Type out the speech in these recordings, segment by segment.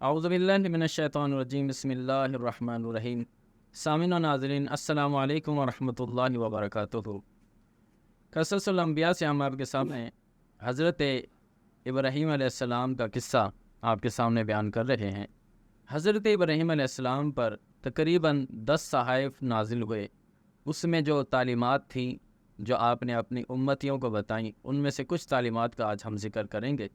اعوذ باللہ من الشیطان الرجیم، بسم اللہ الرحمن الرحیم۔ سامعین و ناظرین، السلام علیکم ورحمۃ اللہ وبرکاتہ۔ قصص الانبیاء سے ہم آپ کے سامنے حضرت ابراہیم علیہ السلام کا قصہ آپ کے سامنے بیان کر رہے ہیں۔ حضرت ابراہیم علیہ السلام پر تقریباً 10 صحائف نازل ہوئے۔ اس میں جو تعلیمات تھیں جو آپ نے اپنی امتیوں کو بتائیں، ان میں سے کچھ تعلیمات کا آج ہم ذکر کریں گے۔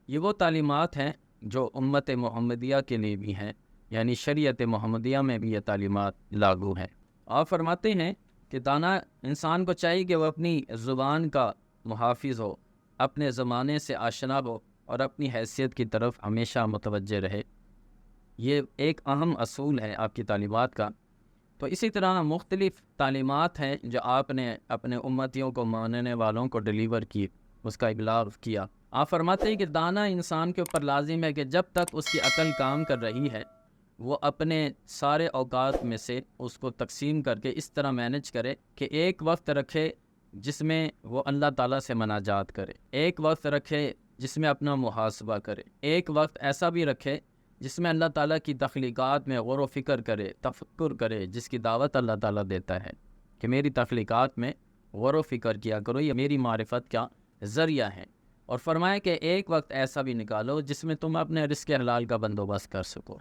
یہ وہ تعلیمات ہیں جو امت محمدیہ کے لیے بھی ہیں، یعنی شریعت محمدیہ میں بھی یہ تعلیمات لاگو ہیں۔ آپ فرماتے ہیں کہ دانا انسان کو چاہیے کہ وہ اپنی زبان کا محافظ ہو، اپنے زمانے سے آشنا ہو اور اپنی حیثیت کی طرف ہمیشہ متوجہ رہے۔ یہ ایک اہم اصول ہے آپ کی تعلیمات کا۔ تو اسی طرح مختلف تعلیمات ہیں جو آپ نے اپنے امتیوں کو، ماننے والوں کو ڈیلیور کی، اس کا ابلاغ کیا۔ آپ فرماتے ہیں کہ دانا انسان کے اوپر لازم ہے کہ جب تک اس کی عقل کام کر رہی ہے، وہ اپنے سارے اوقات میں سے اس کو تقسیم کر کے اس طرح مینج کرے کہ ایک وقت رکھے جس میں وہ اللہ تعالیٰ سے مناجات کرے، ایک وقت رکھے جس میں اپنا محاسبہ کرے، ایک وقت ایسا بھی رکھے جس میں اللہ تعالیٰ کی تخلیقات میں غور و فکر کرے، تفکر کرے، جس کی دعوت اللہ تعالیٰ دیتا ہے کہ میری تخلیقات میں غور و فکر کیا کرو، یہ میری معرفت کا ذریعہ ہے۔ اور فرمایا کہ ایک وقت ایسا بھی نکالو جس میں تم اپنے رزق حلال کا بندوبست کر سکو۔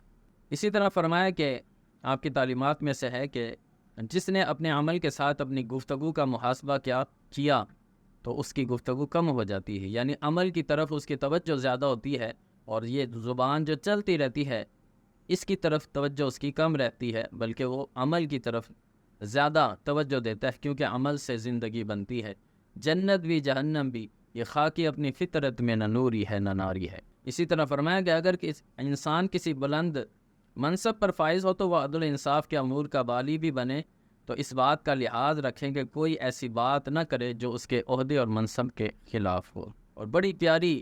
اسی طرح فرمایا کہ آپ کی تعلیمات میں سے ہے کہ جس نے اپنے عمل کے ساتھ اپنی گفتگو کا محاسبہ کیا تو اس کی گفتگو کم ہو جاتی ہے، یعنی عمل کی طرف اس کی توجہ زیادہ ہوتی ہے، اور یہ زبان جو چلتی رہتی ہے اس کی طرف توجہ اس کی کم رہتی ہے، بلکہ وہ عمل کی طرف زیادہ توجہ دیتا ہے، کیونکہ عمل سے زندگی بنتی ہے۔ جنت بھی جہنم بھی یہ خاکی اپنی فطرت میں نہ نوری ہے نہ ناری ہے۔ اسی طرح فرمایا کہ اگر انسان کسی بلند منصب پر فائز ہو تو وہ عدل انصاف کے امور کا بالی بھی بنے، تو اس بات کا لحاظ رکھیں کہ کوئی ایسی بات نہ کرے جو اس کے عہدے اور منصب کے خلاف ہو۔ اور بڑی پیاری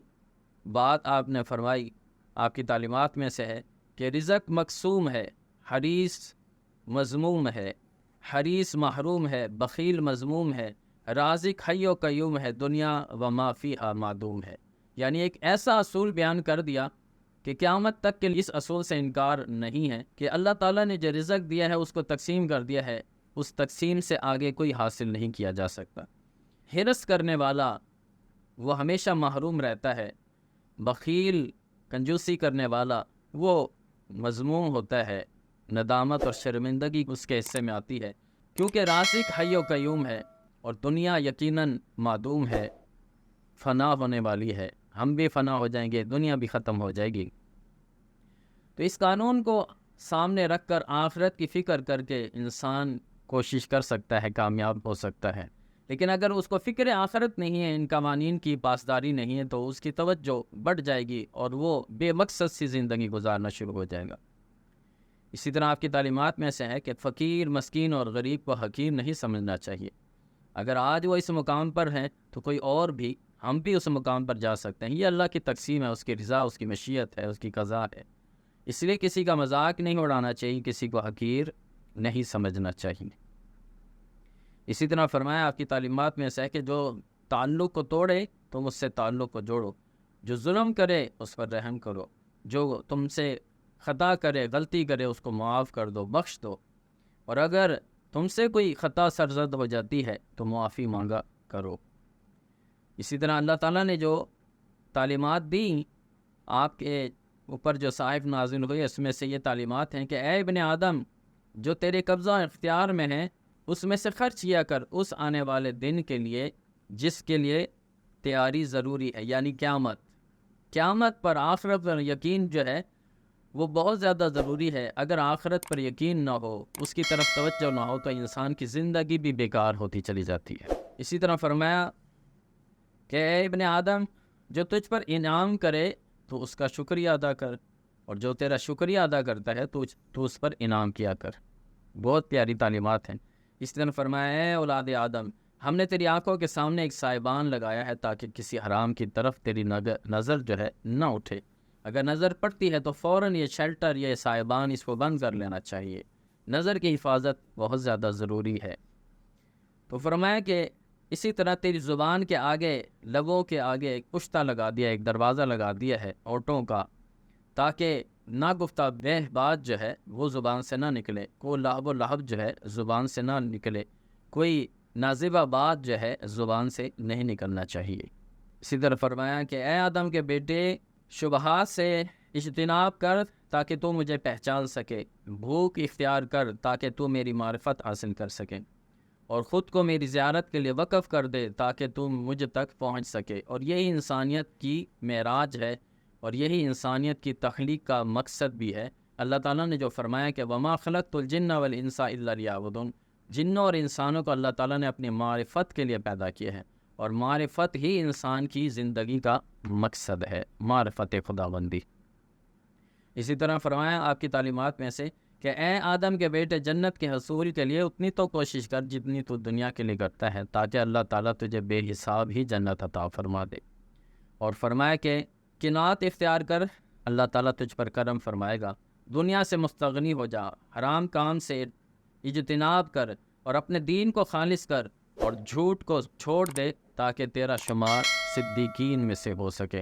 بات آپ نے فرمائی، آپ کی تعلیمات میں سے ہے کہ رزق مقسوم ہے، حریص مذموم ہے، حریص محروم ہے، بخیل مذموم ہے، رازق حی و قیوم ہے، دنیا و ما فیہا معدوم ہے۔ یعنی ایک ایسا اصول بیان کر دیا کہ قیامت تک کے اس اصول سے انکار نہیں ہے کہ اللہ تعالیٰ نے جو رزق دیا ہے اس کو تقسیم کر دیا ہے، اس تقسیم سے آگے کوئی حاصل نہیں کیا جا سکتا۔ حرص کرنے والا وہ ہمیشہ محروم رہتا ہے، بخیل کنجوسی کرنے والا وہ مذموم ہوتا ہے، ندامت اور شرمندگی اس کے حصے میں آتی ہے، کیونکہ رازق حی و قیوم ہے اور دنیا یقیناً معدوم ہے، فنا ہونے والی ہے، ہم بھی فنا ہو جائیں گے، دنیا بھی ختم ہو جائے گی۔ تو اس قانون کو سامنے رکھ کر آخرت کی فکر کر کے انسان کوشش کر سکتا ہے، کامیاب ہو سکتا ہے، لیکن اگر اس کو فکر آخرت نہیں ہے، ان قوانین کی پاسداری نہیں ہے، تو اس کی توجہ بڑھ جائے گی اور وہ بے مقصد سی زندگی گزارنا شروع ہو جائے گا۔ اسی طرح آپ کی تعلیمات میں سے ہے کہ فقیر، مسکین اور غریب کو حقیر نہیں سمجھنا چاہیے۔ اگر آج وہ اس مقام پر ہیں تو کوئی اور بھی، ہم بھی اس مقام پر جا سکتے ہیں۔ یہ اللہ کی تقسیم ہے، اس کی رضا، اس کی مشیت ہے، اس کی قضا ہے۔ اس لیے کسی کا مذاق نہیں اڑانا چاہیے، کسی کو حقیر نہیں سمجھنا چاہیے۔ اسی طرح فرمایا آپ کی تعلیمات میں سے ہے کہ جو تعلق کو توڑے تم اس سے تعلق کو جوڑو، جو ظلم کرے اس پر رحم کرو، جو تم سے خطا کرے، غلطی کرے، اس کو معاف کر دو، بخش دو، اور اگر تم سے کوئی خطا سرزد ہو جاتی ہے تو معافی مانگا کرو۔ اسی طرح اللہ تعالیٰ نے جو تعلیمات دیں آپ کے اوپر، جو صحائف نازل ہوئی، اس میں سے یہ تعلیمات ہیں کہ اے ابن آدم، جو تیرے قبضہ اختیار میں ہیں اس میں سے خرچ کیا کر اس آنے والے دن کے لیے جس کے لیے تیاری ضروری ہے، یعنی قیامت پر، آخرت پر یقین جو ہے وہ بہت زیادہ ضروری ہے۔ اگر آخرت پر یقین نہ ہو، اس کی طرف توجہ نہ ہو، تو انسان کی زندگی بھی بیکار ہوتی چلی جاتی ہے۔ اسی طرح فرمایا کہ اے ابن آدم، جو تجھ پر انعام کرے تو اس کا شکریہ ادا کر، اور جو تیرا شکریہ ادا کرتا ہے تو اس پر انعام کیا کر۔ بہت پیاری تعلیمات ہیں۔ اس طرح فرمایا اے اولاد آدم، ہم نے تیری آنکھوں کے سامنے ایک سائبان لگایا ہے تاکہ کسی حرام کی طرف تیری نظر جو ہے نہ اٹھے۔ اگر نظر پڑتی ہے تو فوراً یہ شیلٹر، یہ سائبان، اس کو بند کر لینا چاہیے۔ نظر کی حفاظت بہت زیادہ ضروری ہے۔ تو فرمایا کہ اسی طرح تیری زبان کے آگے، لبوں کے آگے ایک پشتہ لگا دیا، ایک دروازہ لگا دیا ہے اونٹوں کا، تاکہ ناگفتہ بے بات جو ہے وہ زبان سے نہ نکلے، کوئی لہو و لہب جو ہے زبان سے نہ نکلے، کوئی نازیبہ بات جو ہے زبان سے نہیں نکلنا چاہیے۔ اسی طرح فرمایا کہ اے آدم کے بیٹے، شبہات سے اجتناب کر تاکہ تو مجھے پہچان سکے، بھوک اختیار کر تاکہ تو میری معرفت حاصل کر سکے، اور خود کو میری زیارت کے لیے وقف کر دے تاکہ تم مجھ تک پہنچ سکے۔ اور یہی انسانیت کی معراج ہے، اور یہی انسانیت کی تخلیق کا مقصد بھی ہے۔ اللہ تعالیٰ نے جو فرمایا کہ وما خلقت الجن والانس الا لیعبدون، جنوں اور انسانوں کو اللہ تعالیٰ نے اپنی معرفت کے لیے پیدا کیا ہے، اور معرفت ہی انسان کی زندگی کا مقصد ہے، معرفت خداوندی۔ اسی طرح فرمایا آپ کی تعلیمات میں سے کہ اے آدم کے بیٹے، جنت کے حصول کے لیے اتنی تو کوشش کر جتنی تو دنیا کے لیے کرتا ہے، تاکہ اللہ تعالیٰ تجھے بے حساب ہی جنت عطا فرما دے۔ اور فرمایا کہ قناعت اختیار کر، اللہ تعالیٰ تجھ پر کرم فرمائے گا۔ دنیا سے مستغنی ہو جا، حرام کام سے اجتناب کر، اور اپنے دین کو خالص کر، اور جھوٹ کو چھوڑ دے تاکہ تیرا شمار صدیقین میں سے ہو سکے۔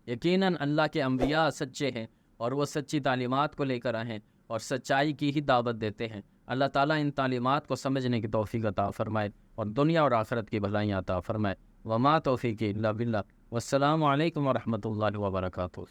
یقیناً اللہ کے انبیاء سچے ہیں، اور وہ سچی تعلیمات کو لے کر آئے ہیں، اور سچائی کی ہی دعوت دیتے ہیں۔ اللہ تعالیٰ ان تعلیمات کو سمجھنے کی توفیق عطا فرمائے، اور دنیا اور آخرت کی بھلائیاں عطا فرمائے۔ وما توفیقی الا باللہ، والسلام علیکم ورحمۃ اللہ وبرکاتہ۔